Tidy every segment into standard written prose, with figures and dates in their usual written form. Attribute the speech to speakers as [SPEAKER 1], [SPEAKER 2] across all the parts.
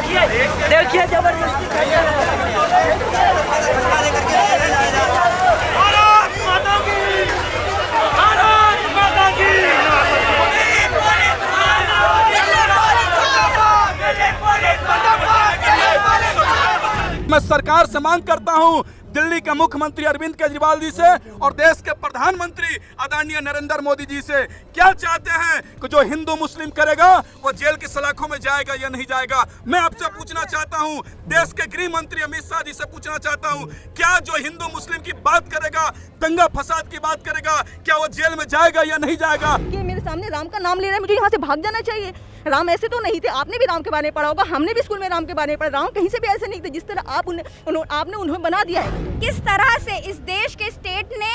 [SPEAKER 1] देखिए जबरदस्ती
[SPEAKER 2] मैं सरकार से मांग करता हूं, दिल्ली के मुख्यमंत्री अरविंद केजरीवाल जी से और देश के प्रधानमंत्री आदरणीय नरेंद्र मोदी जी से, क्या चाहते हैं कि जो हिंदू मुस्लिम करेगा वो जेल की सलाखों में जाएगा या नहीं जाएगा। मैं आपसे पूछना चाहता हूं, देश के गृह मंत्री अमित शाह जी से पूछना चाहता हूं, क्या जो हिंदू मुस्लिम की बात करेगा, दंगा फसाद की बात करेगा, क्या वो जेल में जाएगा या नहीं जाएगा।
[SPEAKER 3] कि मेरे सामने राम का नाम ले रहा है, मुझे यहाँ से भाग जाना चाहिए। राम ऐसे तो नहीं थे, आपने भी राम के बारे में पढ़ा होगा, हमने भी स्कूल में राम के बारे में पढ़ा। राम कहीं से भी ऐसे नहीं थे जिस तरह आपने उन्हें बना दिया है।
[SPEAKER 4] किस तरह से इस देश के स्टेट ने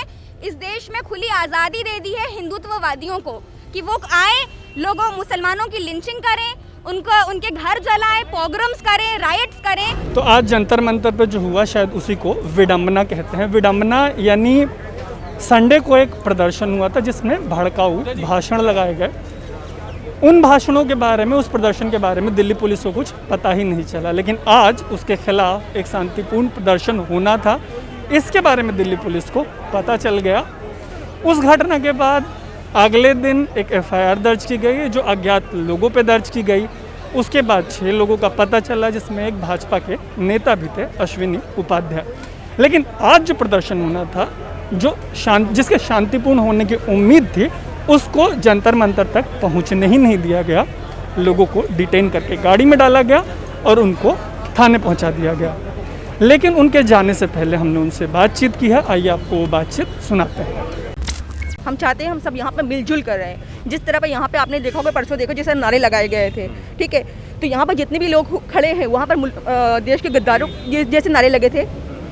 [SPEAKER 4] इस देश में खुली आज़ादी दे दी है हिंदुत्ववादियों को कि वो आए, लोगों मुसलमानों की लिंचिंग करें, उनके घर जलाएं, पोग्राम्स करें, राइट्स करें।
[SPEAKER 5] तो आज जंतर मंतर पे जो हुआ शायद उसी को विडंबना कहते हैं। विडंबना यानी संडे को एक प्रदर्शन हुआ था जिसमें भड़काऊ भाषण लगाए गए। उन भाषणों के बारे में, उस प्रदर्शन के बारे में दिल्ली पुलिस को कुछ पता ही नहीं चला, लेकिन आज उसके खिलाफ एक शांतिपूर्ण प्रदर्शन होना था, इसके बारे में दिल्ली पुलिस को पता चल गया। उस घटना के बाद अगले दिन एक एफआईआर दर्ज की गई जो अज्ञात लोगों पे दर्ज की गई। उसके बाद 6 लोगों का पता चला जिसमें एक भाजपा के नेता भी थे, अश्विनी उपाध्याय। लेकिन आज जो प्रदर्शन होना था, जिसके शांतिपूर्ण होने की उम्मीद थी, उसको जंतर मंतर तक पहुंचने ही नहीं दिया गया। लोगों को डिटेन करके गाड़ी में डाला गया और उनको थाने पहुंचा दिया गया। लेकिन उनके जाने से पहले हमने उनसे बातचीत की है, आइए आपको वो बातचीत सुनाते हैं।
[SPEAKER 3] हम चाहते हैं हम सब यहाँ पे मिलजुल कर रहे हैं। जिस तरह पे यहाँ पे आपने देखा होगा, परसों देखो जैसे नारे लगाए गए थे, ठीक है, तो यहाँ पर जितने भी लोग खड़े हैं वहाँ पर देश के गद्दारों जैसे नारे लगे थे,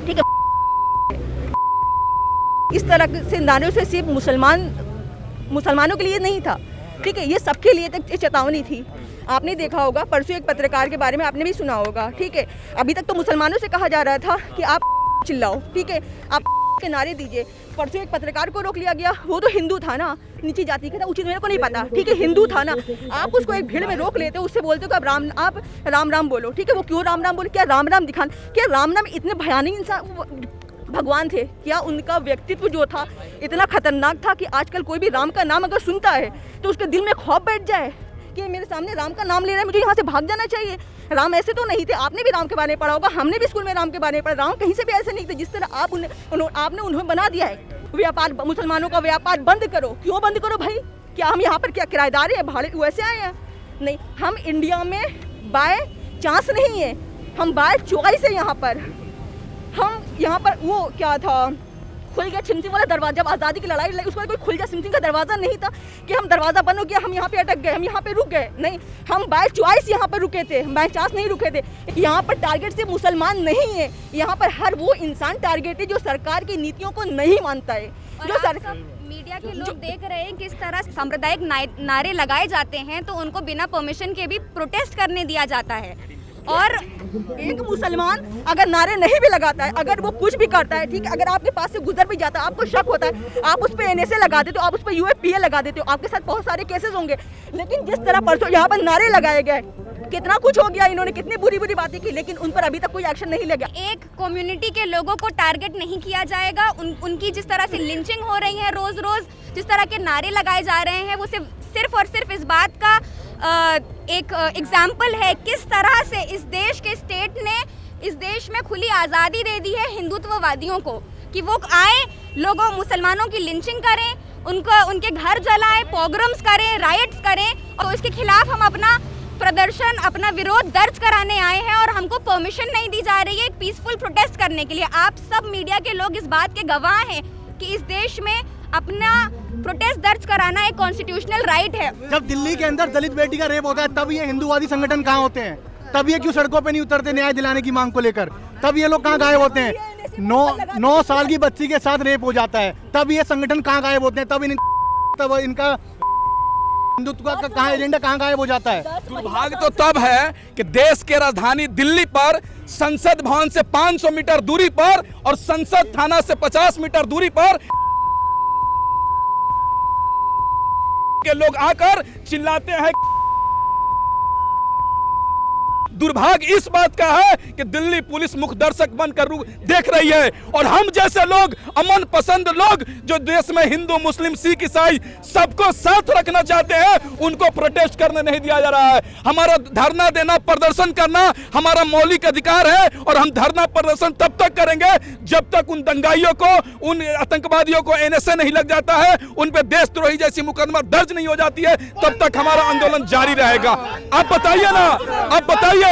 [SPEAKER 3] ठीक है। इस तरह से नारों से सिर्फ मुसलमानों के लिए नहीं था, ठीक है, ये सबके लिए तक चेतावनी थी। आपने देखा होगा परसों एक पत्रकार के बारे में आपने भी सुना होगा, ठीक है। अभी तक तो मुसलमानों से कहा जा रहा था कि आप चिल्लाओ, ठीक है, आप के नारे दीजिए। परसों एक पत्रकार को रोक लिया गया, वो तो हिंदू था ना, नीची जाति का था, उचित मेरे को नहीं पता, ठीक है, हिंदू था ना। आप उसको एक भीड़ में रोक लेते हो, उससे बोलते हो कि आप राम राम बोलो, ठीक है। वो क्यों राम राम बोले? क्या राम राम दिखान? क्या राम नाम इतने भयानक इंसान भगवान थे? क्या उनका व्यक्तित्व जो था इतना खतरनाक था कि आजकल कोई भी राम का नाम अगर सुनता है तो उसके दिल में खौफ बैठ जाए कि मेरे सामने राम का नाम ले रहा है, मुझे यहाँ से भाग जाना चाहिए। राम ऐसे तो नहीं थे, आपने भी राम के बारे में पढ़ा होगा, हमने भी स्कूल में राम के बारे में पढ़ा। राम कहीं से भी ऐसे नहीं थे जिस तरह आपने उन्हें बना दिया है। व्यापार, मुसलमानों का व्यापार बंद करो। क्यों बंद करो भाई? क्या हम यहाँ पर क्या किराएदार हैं, भाड़े वैसे आए हैं? नहीं, हम इंडिया में बाय चांस नहीं है, हम बाय चॉइस है। यहाँ पर हम यहाँ पर वो क्या था, खुल गया छिमछिम वाला दरवाजा। जब आज़ादी की लड़ाई लगी उसके बाद कोई खुल गया छिमछिम का दरवाज़ा नहीं था कि हम दरवाज़ा बंद हो गया, हम यहाँ पे अटक गए, हम यहाँ पे रुक गए। नहीं, हम बाय चॉइस यहाँ पर रुके थे, बाय चांस नहीं रुके थे। यहाँ पर टारगेट सिर्फ मुसलमान नहीं है, यहाँ पर हर वो इंसान टारगेट है जो सरकार की नीतियों को नहीं मानता है। जो सरकार
[SPEAKER 4] मीडिया के लोग देख रहे हैं किस तरह सांप्रदायिक नारे लगाए जाते हैं, तो उनको बिना परमिशन के भी प्रोटेस्ट करने दिया जाता है। और
[SPEAKER 3] एक मुसलमान अगर नारे नहीं भी लगाता है, अगर वो कुछ भी करता है, ठीक है, अगर आपके पास से गुजर भी जाता है, आपको शक होता है, आप उस पर NSA लगा देते हो, आप उस पर UAPA लगा देते हो, आपके साथ बहुत सारे केसेस होंगे। लेकिन जिस तरह परसों यहाँ पर नारे लगाए गए, कितना कुछ हो गया, इन्होंने कितनी बुरी बुरी बातें की, लेकिन उन पर अभी तक कोई एक्शन नहीं लगा।
[SPEAKER 4] एक कम्युनिटी के लोगों को टारगेट नहीं किया जाएगा। उनकी जिस तरह से लिंचिंग हो रही है, रोज रोज जिस तरह के नारे लगाए जा रहे हैं, वो सिर्फ और सिर्फ इस बात का एक एग्जाम्पल है किस तरह से इस देश के स्टेट ने इस देश में खुली आज़ादी दे दी है हिंदुत्ववादियों को कि वो आए, लोगों मुसलमानों की लिंचिंग करें, उनके घर जलाएं, पोग्राम्स करें, राइट्स करें। और इसके खिलाफ हम अपना प्रदर्शन, अपना विरोध दर्ज कराने आए हैं और हमको परमिशन नहीं दी जा रही है एक पीसफुल प्रोटेस्ट करने के लिए। आप सब मीडिया के लोग इस बात के गवाह हैं कि इस देश में अपना प्रोटेस्ट दर्ज कराना एक कॉन्स्टिट्यूशनल राइट है।
[SPEAKER 6] जब दिल्ली के अंदर दलित बेटी का रेप होता है, तब ये हिंदूवादी संगठन कहाँ होते हैं? तब ये क्यों सड़कों पे नहीं उतरते न्याय दिलाने की मांग को लेकर? तब ये लोग कहाँ गायब होते हैं? 9 साल की बच्ची के साथ रेप हो जाता है, तब ये संगठन कहाँ गायब होते हैं? तब इनका हिंदुत्व का कहाँ एजेंडा कहाँ गायब हो जाता है?
[SPEAKER 2] दुर्भाग्य तो तब है कि देश के राजधानी दिल्ली पर संसद भवन से 500 मीटर दूरी पर और संसद थाना से 50 मीटर दूरी पर के लोग आकर चिल्लाते हैं। दुर्भाग्य इस बात का है कि दिल्ली पुलिस मुख दर्शक बनकर देख रही है और हम जैसे लोग, अमन पसंद लोग जो देश में हिंदू, मुस्लिम, सिख, ईसाई सबको साथ रखना चाहते हैं, उनको प्रोटेस्ट करने नहीं दिया जा रहा है। हमारा धरना देना, प्रदर्शन करना हमारा मौलिक अधिकार है और हम धरना प्रदर्शन तब तक करेंगे जब तक उन दंगाइयों को, उन आतंकवादियों को एनएसए नहीं लग जाता है, उन पे देशद्रोही जैसी मुकदमा दर्ज नहीं हो जाती है, तब तक हमारा आंदोलन जारी रहेगा। आप बताइए ना, आप बताइए,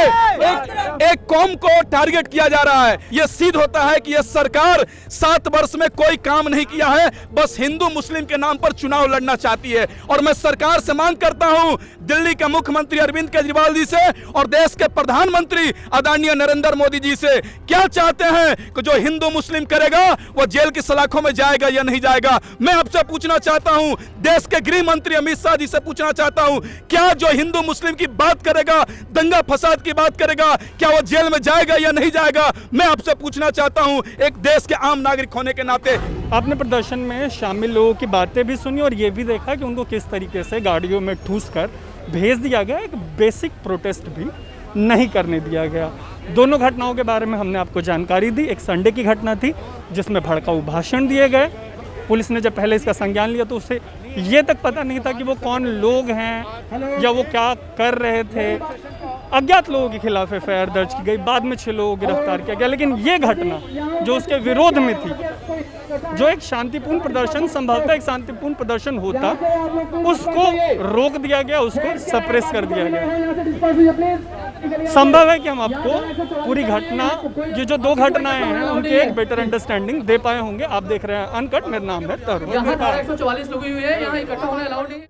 [SPEAKER 2] एक कौम को टारगेट किया जा रहा है। यह सिद्ध होता है कि यह सरकार 7 वर्ष में कोई काम नहीं किया है, बस हिंदू मुस्लिम के नाम पर चुनाव लड़ना चाहती है। और मैं सरकार से मांग करता हूं, दिल्ली के मुख्यमंत्री अरविंद केजरीवाल जी से और देश के प्रधानमंत्री आदरणीय नरेंद्र मोदी जी से, क्या चाहते हैं कि जो हिंदू मुस्लिम करेगा वो जेल की सलाखों में जाएगा या नहीं जाएगा? मैं आपसे पूछना चाहता हूं, देश के गृह मंत्री अमित शाह जी से पूछना चाहता हूं, क्या जो हिंदू मुस्लिम की बात करेगा, दंगा फसाद की बात करेगा, क्या वो जेल में जाएगा या नहीं जाएगा? मैं आपसे पूछना चाहता हूं, एक देश के आम नागरिक होने के नाते।
[SPEAKER 5] आपने प्रदर्शन में शामिल लोगों की बातें भी सुनी और ये भी देखा कि उनको किस तरीके से गाड़ियों में ठूस कर भेज दिया गया, एक बेसिक प्रोटेस्ट भी नहीं करने दिया गया। दोनों घटनाओं के बारे में हमने आपको जानकारी दी। एक संडे की घटना थी जिसमें भड़काऊ भाषण दिए गए। पुलिस ने जब पहले इसका संज्ञान लिया तो उसे ये तक पता नहीं था कि वो कौन लोग हैं या वो क्या कर रहे थे। अज्ञात लोगों के खिलाफ एफआईआर दर्ज की गई, बाद में 6 लोगों को गिरफ्तार किया गया। लेकिन ये घटना जो उसके विरोध में थी, जो एक शांतिपूर्ण प्रदर्शन, संभवतः एक शांतिपूर्ण प्रदर्शन होता, उसको रोक दिया गया, उसको सप्रेस कर दिया गया। संभव है कि हम आपको पूरी घटना, ये जो 2 घटनाएं हैं, उनकी एक बेटर अंडरस्टैंडिंग दे पाए होंगे। आप देख रहे हैं अनकट, मेरा नाम है तरुण।
[SPEAKER 1] 144 लोग हुए हैं, यहाँ इकट्ठा होना अलाउड नहीं।